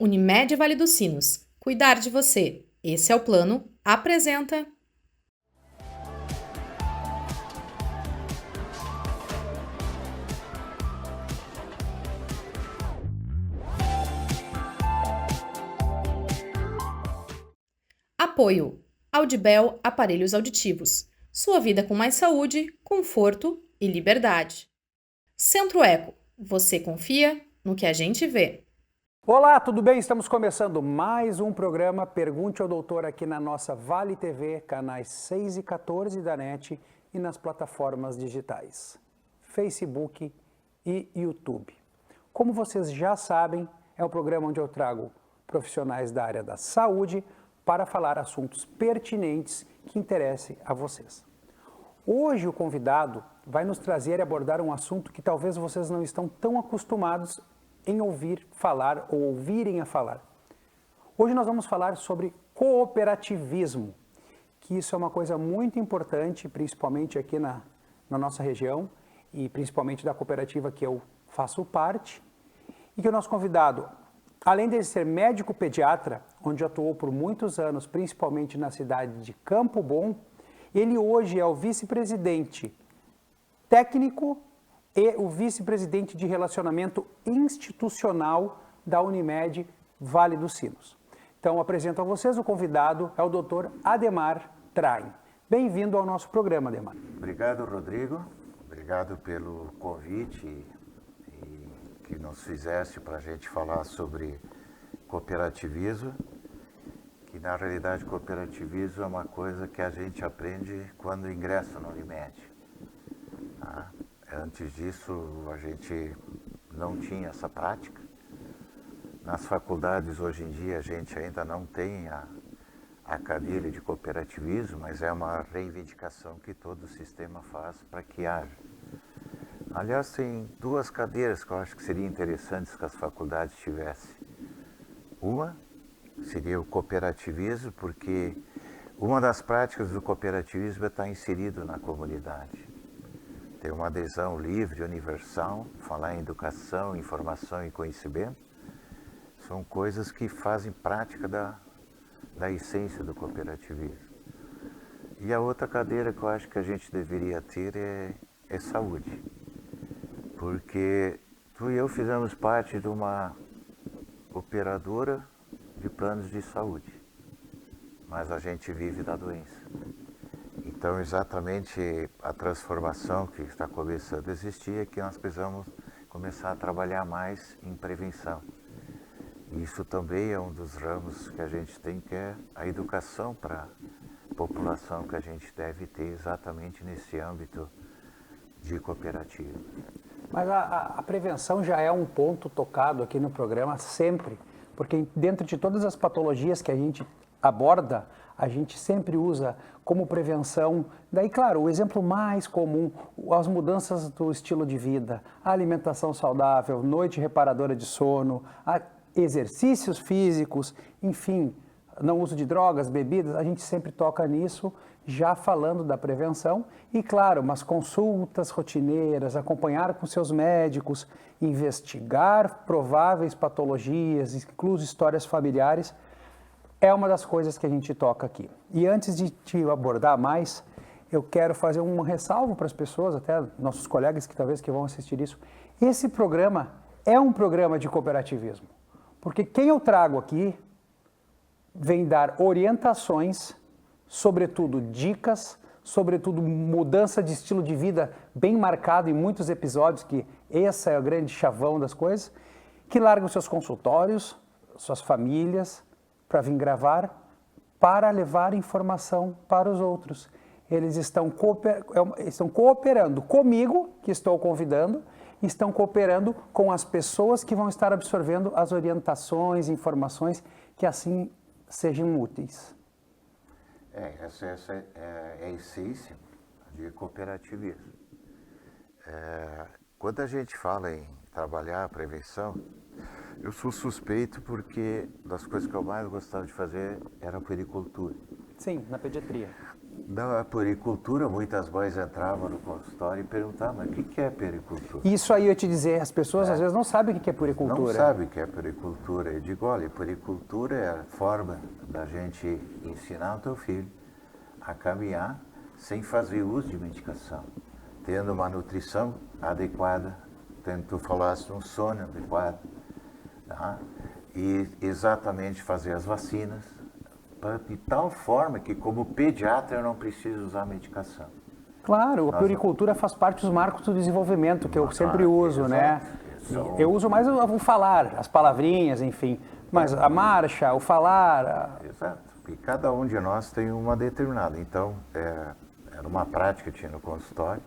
Unimed Vale dos Sinos. Cuidar de você. Esse é o plano. Apresenta. Apoio. Audibel Aparelhos Auditivos. Sua vida com mais saúde, conforto e liberdade. Centro Eco. Você confia no que a gente vê. Olá, tudo bem? Estamos começando mais um programa Pergunte ao Doutor aqui na nossa Vale TV, canais 6 e 14 da NET e nas plataformas digitais, Facebook e YouTube. Como vocês já sabem, é um programa onde eu trago profissionais da área da saúde para falar assuntos pertinentes que interessem a vocês. Hoje o convidado vai nos trazer e abordar um assunto que talvez vocês não estão tão acostumados em ouvir falar ou ouvirem a falar. Hoje nós vamos falar sobre cooperativismo, que isso é uma coisa muito importante, principalmente aqui na nossa região e principalmente da cooperativa que eu faço parte, e que o nosso convidado, além de ser médico pediatra, onde atuou por muitos anos, principalmente na cidade de Campo Bom, ele hoje é o vice-presidente técnico e o vice-presidente de relacionamento institucional da Unimed Vale dos Sinos. Então, apresento a vocês o convidado, é o Dr. Ademar Traim. Bem-vindo ao nosso programa, Ademar. Obrigado, Rodrigo. Obrigado pelo convite que nos fizeste para a gente falar sobre cooperativismo, que na realidade cooperativismo é uma coisa que a gente aprende quando ingressa na Unimed. Tá? Antes disso, a gente não tinha essa prática. Nas faculdades, hoje em dia, a gente ainda não tem a cadeira de cooperativismo, mas é uma reivindicação que todo o sistema faz para que haja. Aliás, tem duas cadeiras que eu acho que seria interessantes que as faculdades tivessem. Uma seria o cooperativismo, porque uma das práticas do cooperativismo é estar inserido na comunidade. Ter uma adesão livre, universal, falar em educação, informação e conhecimento, são coisas que fazem prática da essência do cooperativismo. E a outra cadeira que eu acho que a gente deveria ter é saúde, porque tu e eu fizemos parte de uma operadora de planos de saúde, mas a gente vive da doença. Então, exatamente a transformação que está começando a existir é que nós precisamos começar a trabalhar mais em prevenção. Isso também é um dos ramos que a gente tem, que é a educação para a população que a gente deve ter exatamente nesse âmbito de cooperativa. Mas a prevenção já é um ponto tocado aqui no programa sempre, porque dentro de todas as patologias que a gente aborda, a gente sempre usa como prevenção, daí claro, o exemplo mais comum, as mudanças do estilo de vida, a alimentação saudável, noite reparadora de sono, exercícios físicos, enfim, não uso de drogas, bebidas, a gente sempre toca nisso, já falando da prevenção e claro, umas consultas rotineiras, acompanhar com seus médicos, investigar prováveis patologias, incluso histórias familiares, é uma das coisas que a gente toca aqui. E antes de te abordar mais, eu quero fazer um ressalvo para as pessoas, até nossos colegas que talvez que vão assistir isso. Esse programa é um programa de cooperativismo, porque quem eu trago aqui vem dar orientações, sobretudo dicas, sobretudo mudança de estilo de vida bem marcado em muitos episódios, que esse é o grande chavão das coisas, que largam seus consultórios, suas famílias, para vir gravar, para levar informação para os outros. Eles estão cooperando comigo, que estou convidando, e estão cooperando com as pessoas que vão estar absorvendo as orientações, informações que assim sejam úteis. Essa é a essência de cooperativismo. Quando a gente fala em trabalhar a prevenção, eu sou suspeito porque das coisas que eu mais gostava de fazer era a puericultura. Sim, na pediatria. Da puericultura, muitas mães entravam no consultório e perguntavam, mas o que é puericultura? Isso aí eu ia te dizer, as pessoas às vezes não sabem o que é puericultura. Não sabem o que é puericultura. Eu digo, olha, puericultura é a forma da gente ensinar o teu filho a caminhar sem fazer uso de medicação, tendo uma nutrição adequada, tendo, tu falaste, um sono adequado, tá? E exatamente fazer as vacinas, de tal forma que, como pediatra, eu não preciso usar medicação. Claro, a puericultura faz parte dos marcos do desenvolvimento, que eu sempre uso, né? Eu uso mais o falar, as palavrinhas, enfim, mas a marcha, o falar... Exato, e cada um de nós tem uma determinada. Então, era uma prática que tinha no consultório,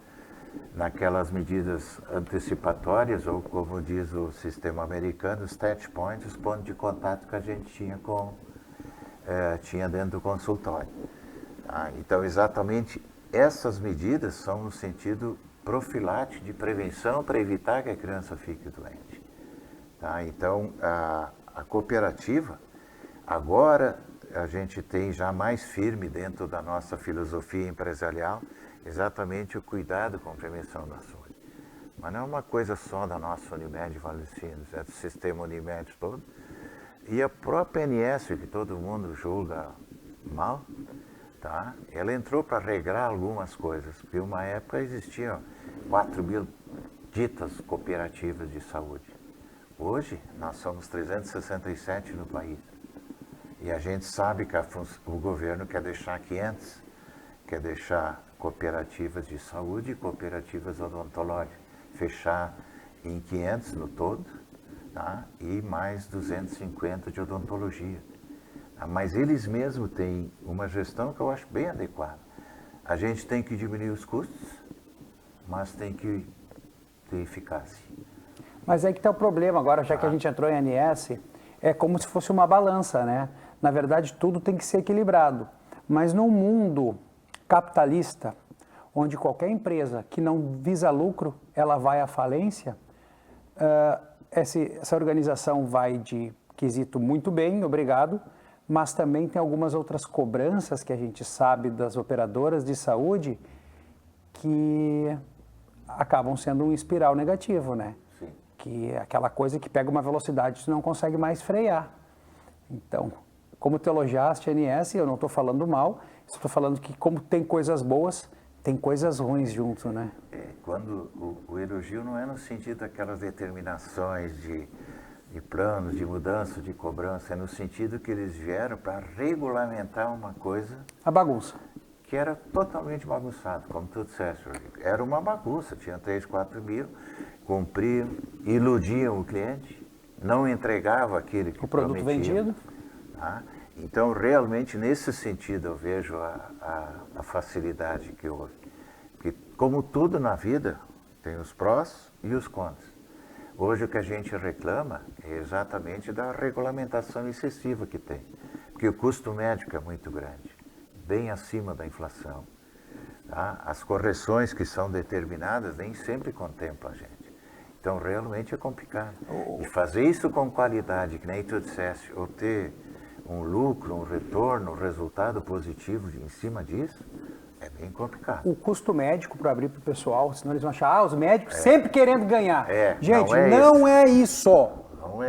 naquelas medidas antecipatórias, ou como diz o sistema americano, os touch points, os pontos de contato que a gente tinha dentro do consultório. Tá? Então, exatamente essas medidas são no sentido profilático de prevenção para evitar que a criança fique doente. Tá? Então, a cooperativa, agora a gente tem já mais firme dentro da nossa filosofia empresarial, exatamente o cuidado com a prevenção da saúde. Mas não é uma coisa só da nossa Unimed Valecinos, é do sistema Unimed todo. E a própria ANS, que todo mundo julga mal, tá? Ela entrou para regrar algumas coisas, porque uma época existiam 4.000 ditas cooperativas de saúde. Hoje, nós somos 367 no país. E a gente sabe que o governo quer deixar 500, quer deixar cooperativas de saúde e cooperativas odontológicas, fechar em 500 no todo, tá? E mais 250 de odontologia. Mas eles mesmos têm uma gestão que eu acho bem adequada. A gente tem que diminuir os custos, mas tem que ter eficácia. Mas aí que está o problema agora, já que a gente entrou em ANS, é como se fosse uma balança, né? Na verdade, tudo tem que ser equilibrado. Mas num mundo capitalista, onde qualquer empresa que não visa lucro, ela vai à falência, essa organização vai de quesito muito bem, obrigado, mas também tem algumas outras cobranças que a gente sabe das operadoras de saúde que acabam sendo um espiral negativo, né? Sim. Que é aquela coisa que pega uma velocidade e tu não consegue mais frear. Então, como tu elogiaste a ANS, eu não estou falando mal, estou falando que como tem coisas boas, tem coisas ruins junto, né? Quando o elogio não é no sentido daquelas determinações de planos, de mudança, de cobrança, é no sentido que eles vieram para regulamentar uma coisa... A bagunça. Que era totalmente bagunçado, como tu disseste, Rodrigo. Era uma bagunça, tinha 3, 4 mil, cumpriam, iludiam o cliente, não entregava aquele que o produto prometia, vendido. Tá? Então, realmente, nesse sentido, eu vejo a facilidade que houve. Que, como tudo na vida, tem os prós e os contras. Hoje, o que a gente reclama é exatamente da regulamentação excessiva que tem. Porque o custo médico é muito grande, bem acima da inflação. Tá? As correções que são determinadas nem sempre contemplam a gente. Então, realmente é complicado. E fazer isso com qualidade, que nem tu disseste, ou ter um lucro, um retorno, um resultado positivo em cima disso, é bem complicado. O custo médico para abrir para o pessoal, senão eles vão achar, os médicos sempre querendo ganhar. Gente, não é isso.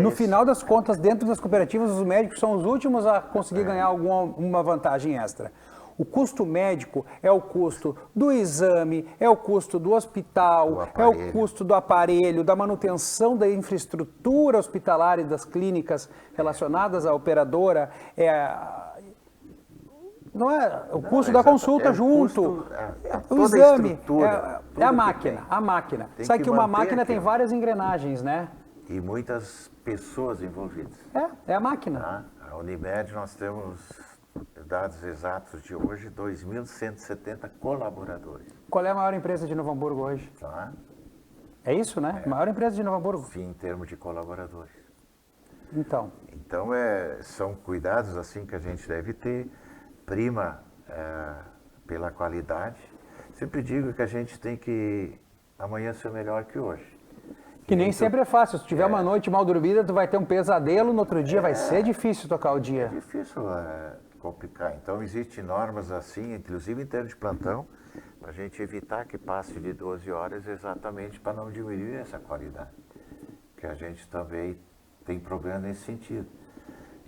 No isso. final das contas, dentro das cooperativas, os médicos são os últimos a conseguir ganhar alguma vantagem extra. O custo médico é o custo do exame, é o custo do hospital, é o custo do aparelho, da manutenção da infraestrutura hospitalar e das clínicas relacionadas à operadora, não é o custo da consulta junto, o exame, é a máquina. Sabe que uma máquina tem várias engrenagens, né? E muitas pessoas envolvidas. É a máquina. Tá? A Unimed, nós temos dados exatos de hoje, 2.170 colaboradores. Qual é a maior empresa de Novo Hamburgo hoje? Tá? É isso, né? Maior empresa de Novo Hamburgo. Sim, em termos de colaboradores. Então, são cuidados assim que a gente deve ter, prima pela qualidade. Sempre digo que a gente tem que amanhã ser melhor que hoje. Que nem sempre é fácil. Se tu tiver uma noite mal dormida, tu vai ter um pesadelo, no outro dia vai ser difícil tocar o dia. É difícil complicar. Então, existem normas assim, inclusive em termos de plantão, para a gente evitar que passe de 12 horas exatamente para não diminuir essa qualidade. Que a gente também tem problema nesse sentido.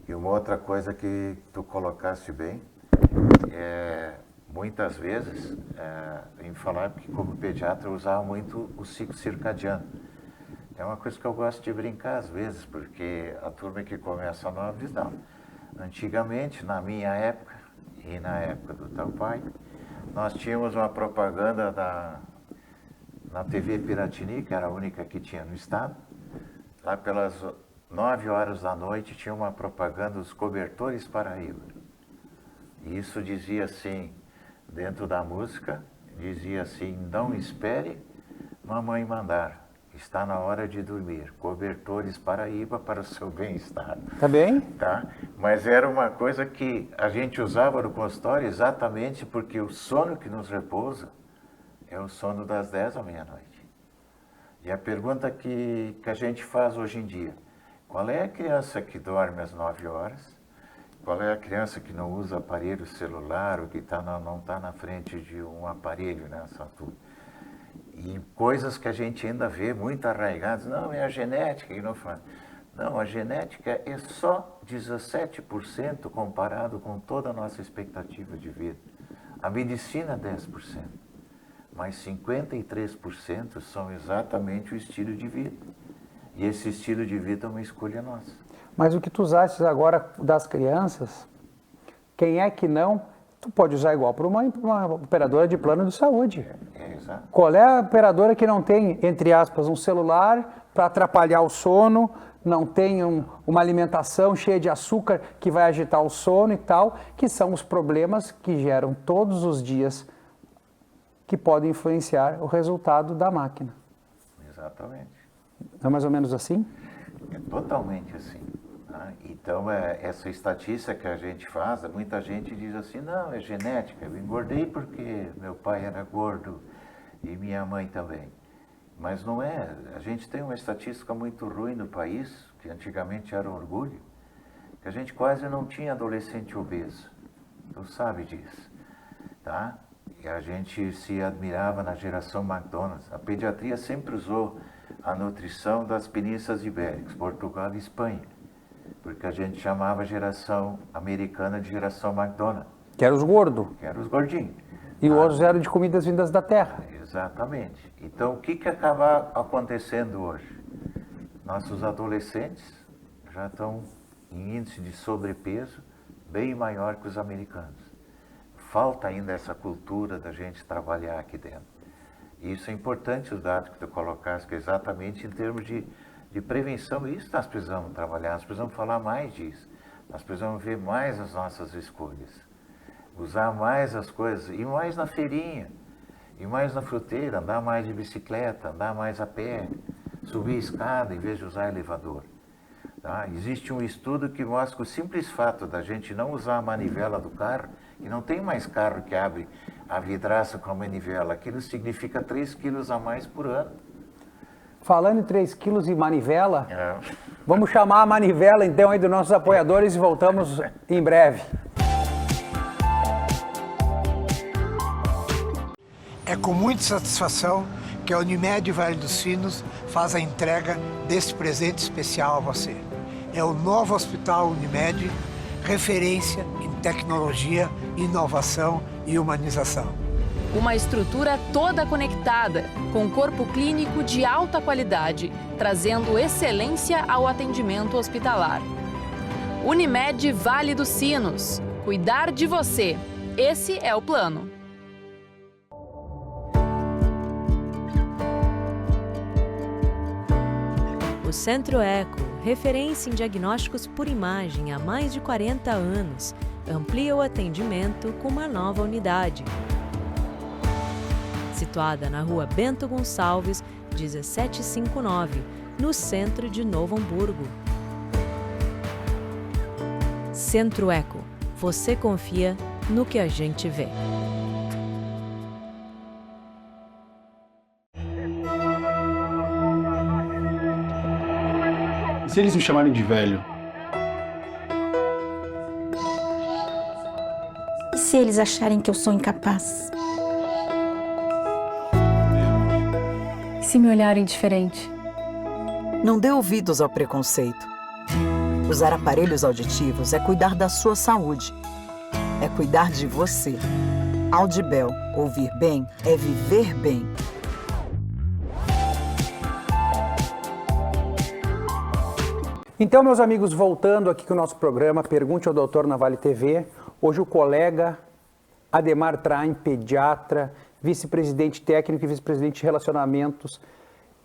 E uma outra coisa que tu colocaste bem, muitas vezes, em falar que como pediatra eu usava muito o ciclo circadiano. É uma coisa que eu gosto de brincar às vezes, porque a turma que começa nova diz, não, antigamente, na minha época e na época do teu pai, nós tínhamos uma propaganda na TV Piratini, que era a única que tinha no estado. Lá pelas 9 horas da noite tinha uma propaganda dos cobertores Paraíba. E isso dizia assim, dentro da música, dizia assim, não espere mamãe mandar. Está na hora de dormir. Cobertores Paraíba para o seu bem-estar. Tá bem? Tá? Mas era uma coisa que a gente usava no consultório exatamente porque o sono que nos repousa é o sono das 10 à meia-noite. E a pergunta que a gente faz hoje em dia, qual é a criança que dorme às 9 horas? Qual é a criança que não usa aparelho celular ou que não está na frente de um aparelho nessa altura? E coisas que a gente ainda vê muito arraigadas, não, é a genética que não faz. Não, a genética é só 17% comparado com toda a nossa expectativa de vida. A medicina 10%, mas 53% são exatamente o estilo de vida. E esse estilo de vida é uma escolha nossa. Mas o que tu usaste agora das crianças, quem é que não, tu pode usar igual para uma operadora de plano de saúde. Exato. Qual é a operadora que não tem, entre aspas, um celular para atrapalhar o sono, não tem uma alimentação cheia de açúcar que vai agitar o sono e tal, que são os problemas que geram todos os dias que podem influenciar o resultado da máquina. Exatamente. É mais ou menos assim? É totalmente assim. Tá? Então, essa estatística que a gente faz, muita gente diz assim, não, é genética, eu engordei porque meu pai era gordo e minha mãe também. Mas não é. A gente tem uma estatística muito ruim no país, que antigamente era um orgulho, que a gente quase não tinha adolescente obeso. Tu sabe disso. Tá? E a gente se admirava na geração McDonald's. A pediatria sempre usou a nutrição das penínsulas ibéricas, Portugal e Espanha, porque a gente chamava a geração americana de geração McDonald's. Que eram os gordos. Que eram os gordinhos. E os outros eram de comidas vindas da terra. Exatamente. Então, o que acaba acontecendo hoje? Nossos adolescentes já estão em índice de sobrepeso bem maior que os americanos. Falta ainda essa cultura da gente trabalhar aqui dentro. E isso é importante, os dados que tu colocaste, que é exatamente em termos de prevenção. Isso nós precisamos trabalhar, nós precisamos falar mais disso. Nós precisamos ver mais as nossas escolhas. Usar mais as coisas, ir mais na feirinha, ir mais na fruteira, andar mais de bicicleta, andar mais a pé, subir escada em vez de usar elevador. Tá? Existe um estudo que mostra que o simples fato da gente não usar a manivela do carro, e não tem mais carro que abre a vidraça com a manivela, aquilo significa 3 quilos a mais por ano. Falando em 3 quilos e manivela, vamos chamar a manivela então aí dos nossos apoiadores e voltamos em breve. É com muita satisfação que a Unimed Vale dos Sinos faz a entrega deste presente especial a você. É o novo Hospital Unimed, referência em tecnologia, inovação e humanização. Uma estrutura toda conectada, com corpo clínico de alta qualidade, trazendo excelência ao atendimento hospitalar. Unimed Vale dos Sinos. Cuidar de você. Esse é o plano. O Centro Eco, referência em diagnósticos por imagem há mais de 40 anos, amplia o atendimento com uma nova unidade. Situada na rua Bento Gonçalves, 1759, no centro de Novo Hamburgo. Centro Eco, você confia no que a gente vê. E se eles me chamarem de velho? E se eles acharem que eu sou incapaz? E se me olharem diferente? Não dê ouvidos ao preconceito. Usar aparelhos auditivos é cuidar da sua saúde. É cuidar de você. Audibel, ouvir bem é viver bem. Então, meus amigos, voltando aqui com o nosso programa Pergunte ao Doutor na Vale TV, hoje o colega Ademar Traim, pediatra, vice-presidente técnico e vice-presidente de relacionamentos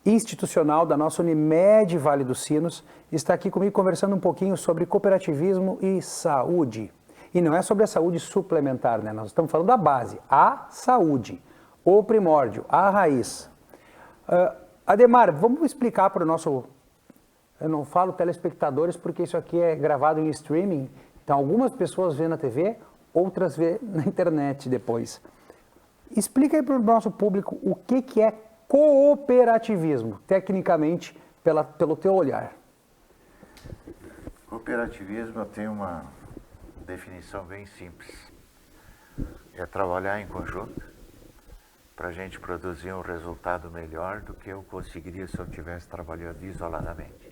institucional da nossa Unimed Vale dos Sinos, está aqui comigo conversando um pouquinho sobre cooperativismo e saúde. E não é sobre a saúde suplementar, né? Nós estamos falando da base, a saúde, o primórdio, a raiz. Ademar, vamos explicar para o nosso... Eu não falo telespectadores porque isso aqui é gravado em streaming, então algumas pessoas vêem na TV, outras vêem na internet depois. Explica aí para o nosso público o que é cooperativismo, tecnicamente, pelo teu olhar. Cooperativismo tem uma definição bem simples. É trabalhar em conjunto para a gente produzir um resultado melhor do que eu conseguiria se eu estivesse trabalhando isoladamente.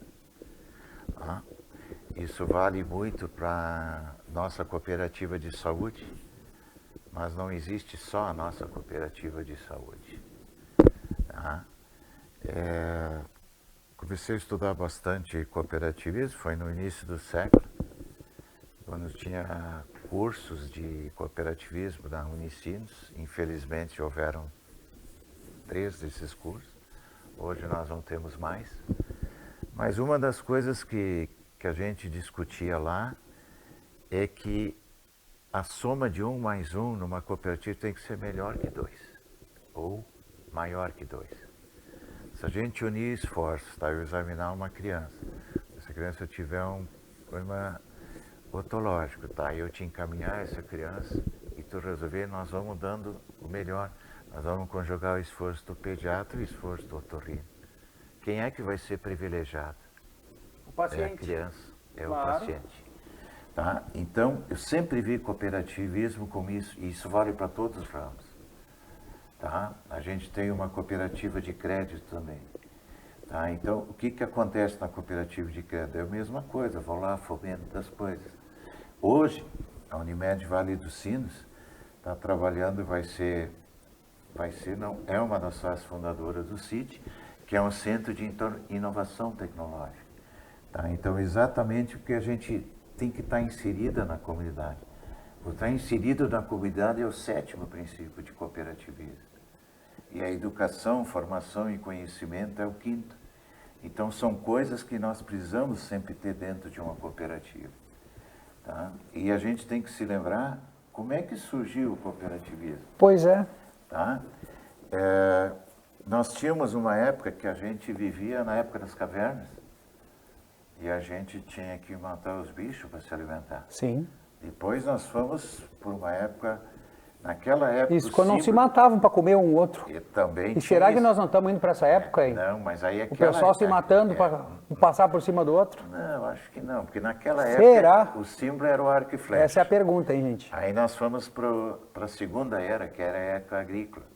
Isso vale muito para nossa cooperativa de saúde, mas não existe só a nossa cooperativa de saúde. Comecei a estudar bastante cooperativismo, foi no início do século, quando tinha cursos de cooperativismo na Unicinos. Infelizmente houveram 3 desses cursos, hoje nós não temos mais. Mas uma das coisas que a gente discutia lá é que a soma de 1 mais 1 numa cooperativa tem que ser melhor que 2, ou maior que 2. Se a gente unir esforços, tá? Eu examinar uma criança, se essa criança tiver um problema otológico, tá? Eu te encaminhar essa criança e tu resolver, nós vamos dando o melhor. Nós vamos conjugar o esforço do pediatra e o esforço do otorrino. Quem é que vai ser privilegiado? O paciente. É a criança, é Claro. o paciente. Tá? Então, eu sempre vi cooperativismo como isso, e isso vale para todos os ramos. Tá? A gente tem uma cooperativa de crédito também. Tá? Então, o que acontece na cooperativa de crédito? É a mesma coisa, vou lá, fomento das coisas. Hoje, a Unimed Vale dos Sinos está trabalhando, é uma das sócias fundadoras do CIT, que é um centro de inovação tecnológica. Tá? Então, exatamente porque a gente tem que estar inserida na comunidade. O estar inserido na comunidade é o 7º princípio de cooperativismo. E a educação, formação e conhecimento é o 5º. Então, são coisas que nós precisamos sempre ter dentro de uma cooperativa. Tá? E a gente tem que se lembrar como é que surgiu o cooperativismo. Pois é. Tá? Nós tínhamos uma época que a gente vivia na época das cavernas e a gente tinha que matar os bichos para se alimentar. Sim. Depois nós fomos por uma época, naquela época... Isso, quando não se matavam para comer um outro. E também E será que isso. nós não estamos indo para essa época aí? Não, mas aí O pessoal se matando para passar por cima do outro? Não, acho que não, porque naquela Será? época o símbolo era o arco e flecha. Essa é a pergunta, hein, gente? Aí nós fomos para a segunda era, que era a época agrícola,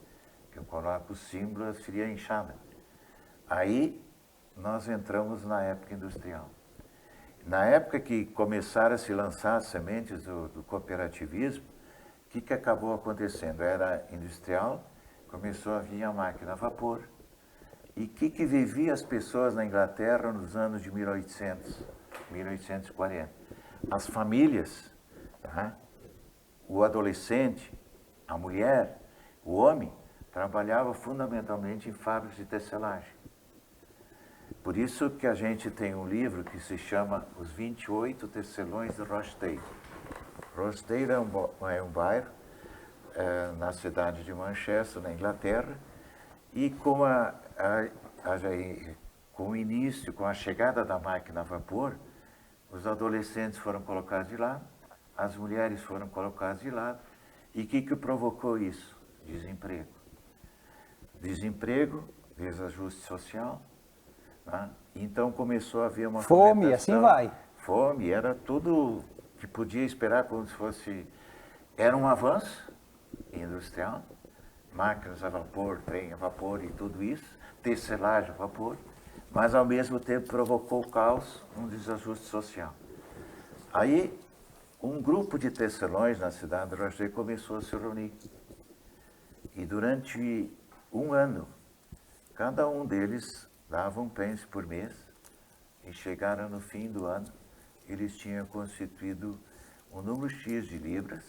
que eu coloco o símbolo seria a enxada. Aí nós entramos na época industrial. Na época que começaram a se lançar as sementes do cooperativismo, o que acabou acontecendo? Era industrial, começou a vir a máquina a vapor. E o que vivia as pessoas na Inglaterra nos anos de 1800, 1840? As famílias, tá? O adolescente, a mulher, o homem, trabalhava fundamentalmente em fábricas de tecelagem. Por isso que a gente tem um livro que se chama Os 28 Tecelões de Rochdale. Rochdale é um bairro na cidade de Manchester, na Inglaterra, e com o início, com a chegada da máquina a vapor, os adolescentes foram colocados de lado, as mulheres foram colocadas de lado, e o que provocou isso? Desemprego. Desemprego, desajuste social. Tá? Então começou a haver uma fome, assim vai. Fome, era tudo que podia esperar como se fosse era um avanço industrial, máquinas a vapor, trem a vapor e tudo isso, tecelagem a vapor, mas ao mesmo tempo provocou caos, um desajuste social. Aí, um grupo de tecelões na cidade de Rochdale começou a se reunir. E durante um ano, cada um deles dava um pence por mês, e chegaram no fim do ano, eles tinham constituído um número X de libras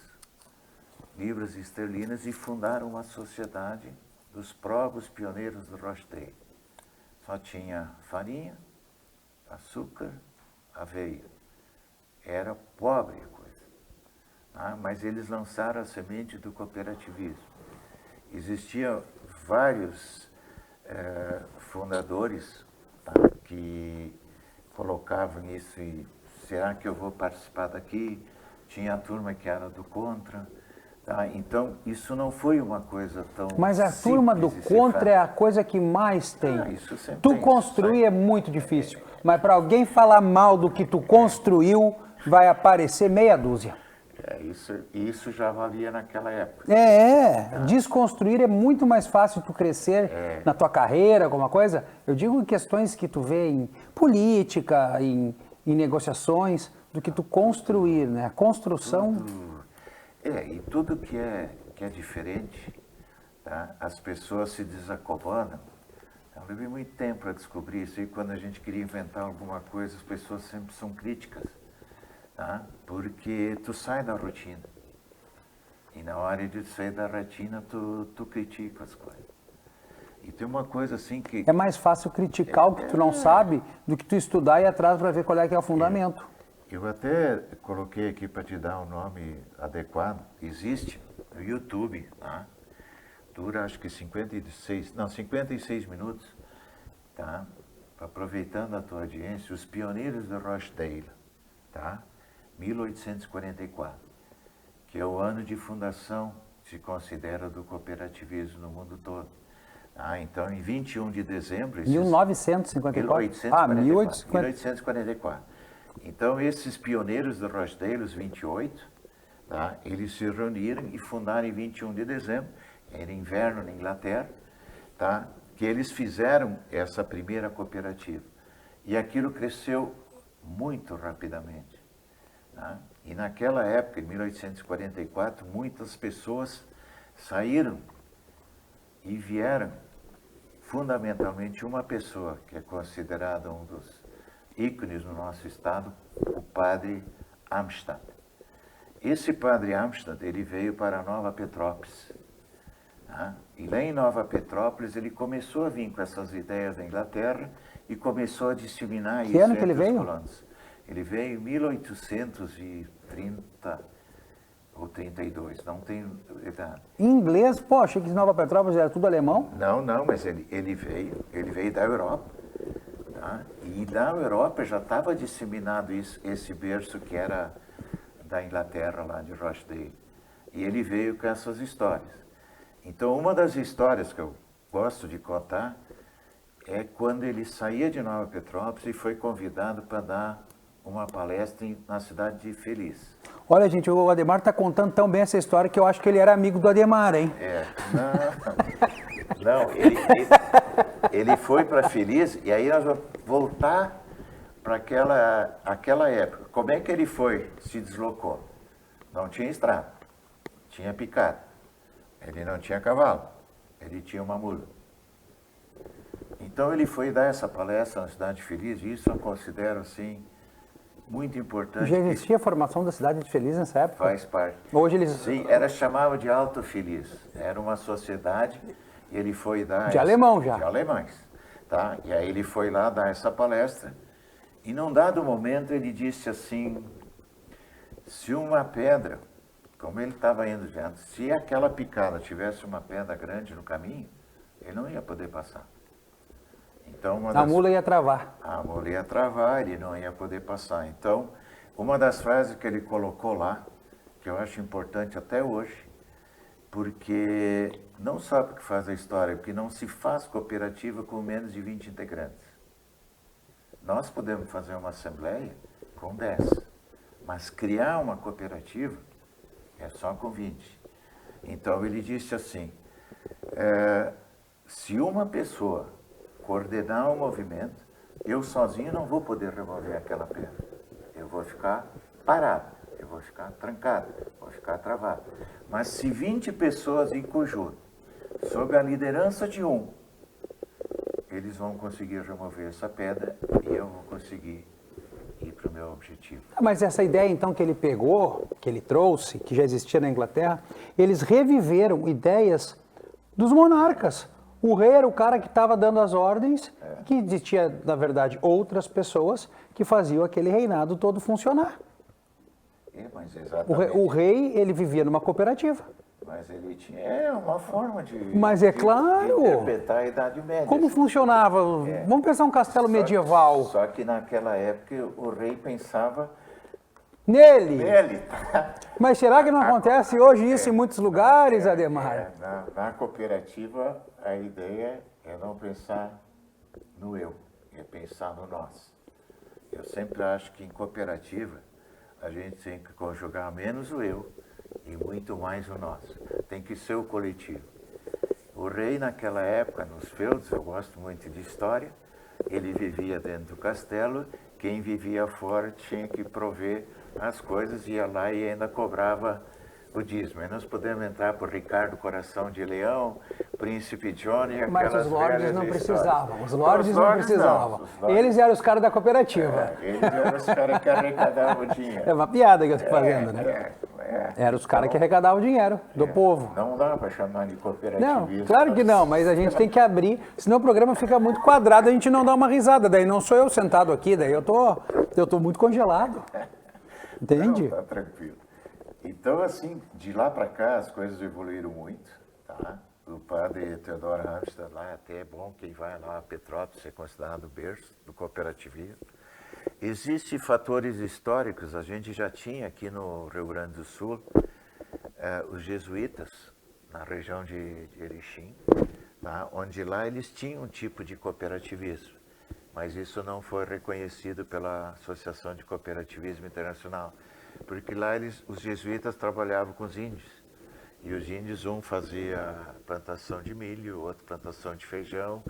esterlinas, e fundaram uma sociedade dos povos pioneiros do Rochdale. Só tinha farinha, açúcar, aveia. Era pobre a coisa. Mas eles lançaram a semente do cooperativismo. Existiam vários fundadores que colocavam isso e será que eu vou participar daqui? Tinha a turma que era do contra. Então, isso não foi uma coisa tão Mas a turma do contra é a coisa que mais tem. Isso sempre tu tem, construir é muito difícil, mas para alguém falar mal do que tu construiu, vai aparecer meia dúzia. Isso já valia naquela época. Desconstruir é muito mais fácil tu crescer na tua carreira, alguma coisa. Eu digo em questões que tu vê em política, em negociações, do que tu construir, né? A construção... E tudo que é diferente, tá? As pessoas se desacomodam. Eu levei muito tempo para descobrir isso, e quando a gente queria inventar alguma coisa, as pessoas sempre são críticas, tá? Porque tu sai da rotina. E na hora de sair da rotina, tu critica as coisas. E tem uma coisa assim que... É mais fácil criticar o que tu não sabe do que tu estudar e ir atrás para ver qual é que é o fundamento. Eu até coloquei aqui para te dar um nome adequado. Existe no YouTube, tá? Dura acho que 56 minutos, tá? Aproveitando a tua audiência, os pioneiros de Rochdale, tá? 1844, que é o ano de fundação, se considera, do cooperativismo no mundo todo. Então, em 21 de dezembro... 1954? 1844. Então, esses pioneiros de Rochdale, os 28, tá? Eles se reuniram e fundaram em 21 de dezembro, era inverno na Inglaterra, tá? Que eles fizeram essa primeira cooperativa. E aquilo cresceu muito rapidamente. Tá? E naquela época, em 1844, muitas pessoas saíram e vieram, fundamentalmente uma pessoa que é considerada um dos ícones no nosso estado, o padre Amstad. Esse padre Amstad, ele veio para Nova Petrópolis. Tá? E lá em Nova Petrópolis, ele começou a vir com essas ideias da Inglaterra e começou a disseminar isso ano que ele entre os veio? colonos. Ele veio em 1830 ou 32, não tenho... Em inglês? Pô, achei que Nova Petrópolis era tudo alemão. Não, mas ele veio da Europa. Tá? E da Europa já estava disseminado esse berço que era da Inglaterra, lá de Rochdale. E ele veio com essas histórias. Então, uma das histórias que eu gosto de contar é quando ele saía de Nova Petrópolis e foi convidado para dar uma palestra na cidade de Feliz. Olha, gente, o Adhemar está contando tão bem essa história que eu acho que ele era amigo do Adhemar, hein? Não, ele foi para Feliz, e aí nós vamos voltar para aquela época. Como é que ele se deslocou? Não tinha estrada, tinha picada, ele não tinha cavalo, ele tinha uma mula. Então ele foi dar essa palestra na cidade de Feliz, e isso eu considero assim muito importante. Já existia a formação da cidade de Feliz nessa época? Faz parte. Hoje eles... Sim, chamava de Alto Feliz. Era uma sociedade, e ele foi dar... De alemão já. De alemães, tá? E aí ele foi lá dar essa palestra, e num dado momento ele disse assim, se uma pedra, como ele estava indo diante, se aquela picada tivesse uma pedra grande no caminho, ele não ia poder passar. Então, a mula ia travar. A mula ia travar, ele não ia poder passar. Então, uma das frases que ele colocou lá, que eu acho importante até hoje, porque não só porque faz a história, porque não se faz cooperativa com menos de 20 integrantes. Nós podemos fazer uma assembleia com 10, mas criar uma cooperativa é só com 20. Então ele disse assim, se uma pessoa coordenar um movimento, eu sozinho não vou poder remover aquela pedra. Eu vou ficar parado, eu vou ficar trancado, vou ficar travado. Mas se 20 pessoas em conjunto, sob a liderança de um, eles vão conseguir remover essa pedra e eu vou conseguir ir para o meu objetivo. Mas essa ideia, então, que ele pegou, que ele trouxe, que já existia na Inglaterra, eles reviveram ideias dos monarcas. O rei era o cara que estava dando as ordens, que existia, na verdade, outras pessoas que faziam aquele reinado todo funcionar. Mas exatamente. O rei, ele vivia numa cooperativa. Mas ele tinha uma forma de, mas é claro, de interpretar a Idade Média. Como funcionava? Vamos pensar um castelo medieval. Só que naquela época o rei pensava nele. Tá? Mas será que não acontece hoje isso em muitos lugares, Adhemar? Na cooperativa, a ideia é não pensar no eu, é pensar no nós. Eu sempre acho que em cooperativa a gente tem que conjugar menos o eu e muito mais o nós. Tem que ser o coletivo. O rei naquela época, nos feudos, eu gosto muito de história, ele vivia dentro do castelo, quem vivia fora tinha que prover as coisas, ia lá e ainda cobrava o dízimo. E nós podemos entrar por Ricardo Coração de Leão, Príncipe Johnny, aquelas mas os lords velhas não histórias. precisavam. Os lords não precisavam. Eles eram os caras da cooperativa. Eles eram os caras que arrecadavam o dinheiro. É uma piada que eu estou fazendo, né? Eram os caras que arrecadavam o dinheiro do povo. Não dá para chamar de cooperativismo. Não, claro que não, mas a gente tem que abrir, senão o programa fica muito quadrado, a gente não dá uma risada. Daí não sou eu sentado aqui, daí eu tô muito congelado. Entende? Não, tá tranquilo. Então, assim, de lá para cá as coisas evoluíram muito, tá? O padre Theodor Ramstad lá, até é bom quem vai lá a Petrópolis, é considerado o berço do cooperativismo. Existem fatores históricos, a gente já tinha aqui no Rio Grande do Sul os jesuítas, na região de Erechim, tá? Onde lá eles tinham um tipo de cooperativismo, mas isso não foi reconhecido pela Associação de Cooperativismo Internacional, porque lá os jesuítas trabalhavam com os índios, e os índios, um fazia plantação de milho, outro plantação de feijão,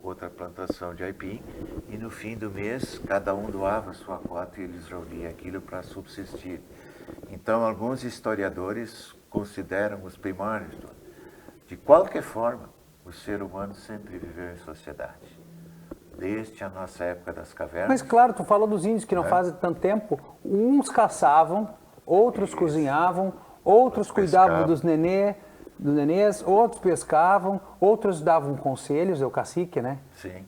outra plantação de aipim, e no fim do mês cada um doava a sua cota e eles reuniam aquilo para subsistir. Então alguns historiadores consideram os primórdios. De qualquer forma, o ser humano sempre viveu em sociedade, desde a nossa época das cavernas. Mas claro, tu falou dos índios que não fazem tanto tempo, uns caçavam, outros cozinhavam, outros cuidavam dos nenês, outros pescavam, outros davam conselhos, é o cacique, né? Sim.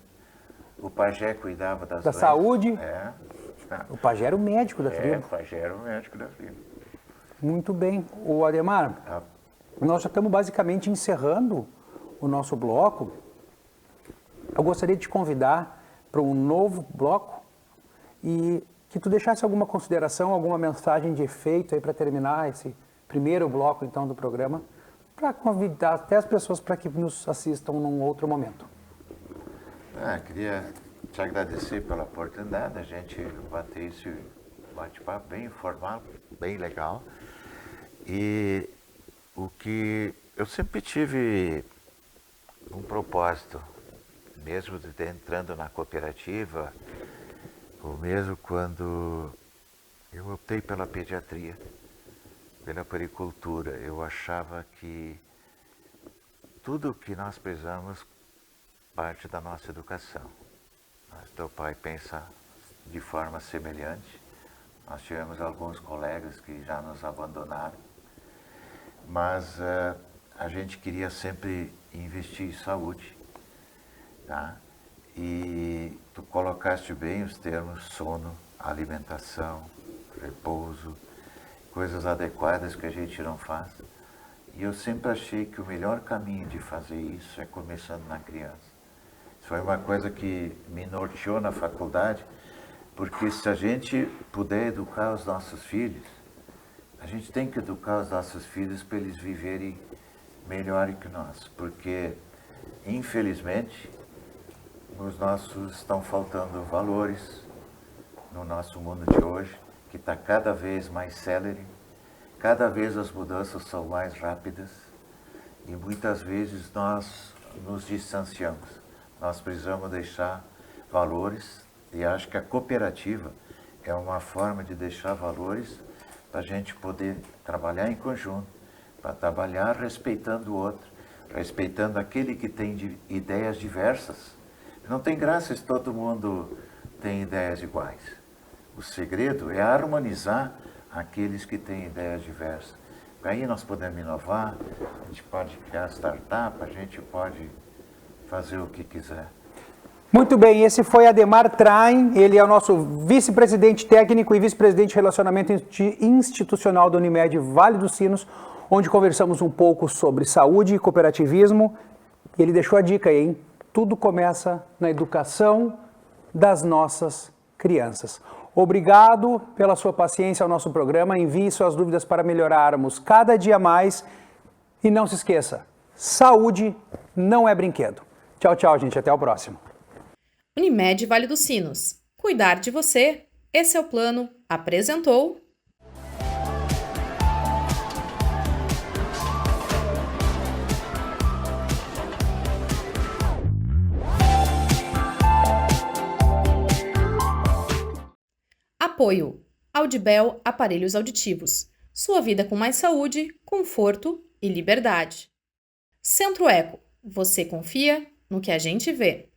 O pajé cuidava da saúde. O pajé era o médico da tribo. O pajé era o médico da tribo. Muito bem. O Adhemar, nós já estamos basicamente encerrando o nosso bloco. Eu gostaria de te convidar para um novo bloco e que tu deixasse alguma consideração, alguma mensagem de efeito aí para terminar esse primeiro bloco então do programa, para convidar até as pessoas para que nos assistam num outro momento. Queria te agradecer pela oportunidade, a gente bater esse bate-papo bem informal, bem legal. E o que eu sempre tive um propósito, mesmo entrando na cooperativa, ou mesmo quando eu optei pela pediatria, pela puericultura, eu achava que tudo o que nós precisamos parte da nossa educação. Teu pai pensa de forma semelhante. Nós tivemos alguns colegas que já nos abandonaram, mas a gente queria sempre investir em saúde, tá? E tu colocaste bem os termos sono, alimentação, repouso, coisas adequadas que a gente não faz. E eu sempre achei que o melhor caminho de fazer isso é começando na criança. Isso foi uma coisa que me norteou na faculdade, porque se a gente puder educar os nossos filhos, a gente tem que educar os nossos filhos para eles viverem melhor que nós, porque, infelizmente, estão faltando valores no nosso mundo de hoje, que está cada vez mais célere, Cada vez as mudanças são mais rápidas e muitas vezes nós nos distanciamos. Nós precisamos deixar valores e acho que a cooperativa é uma forma de deixar valores para a gente poder trabalhar em conjunto, para trabalhar respeitando o outro, respeitando aquele que tem ideias diversas. Não tem graça se todo mundo tem ideias iguais. O segredo é harmonizar aqueles que têm ideias diversas. Aí nós podemos inovar, a gente pode criar startup, a gente pode fazer o que quiser. Muito bem, esse foi Ademar Train, ele é o nosso vice-presidente técnico e vice-presidente de relacionamento institucional da Unimed Vale dos Sinos, onde conversamos um pouco sobre saúde e cooperativismo. Ele deixou a dica aí, hein? Tudo começa na educação das nossas crianças. Obrigado pela sua paciência ao nosso programa. Envie suas dúvidas para melhorarmos cada dia mais. E não se esqueça, saúde não é brinquedo. Tchau, tchau, gente. Até o próximo. Unimed Vale dos Sinos. Cuidar de você. Esse é o plano. Apresentou Apoio. Audibel Aparelhos Auditivos. Sua vida com mais saúde, conforto e liberdade. Centro Eco. Você confia no que a gente vê.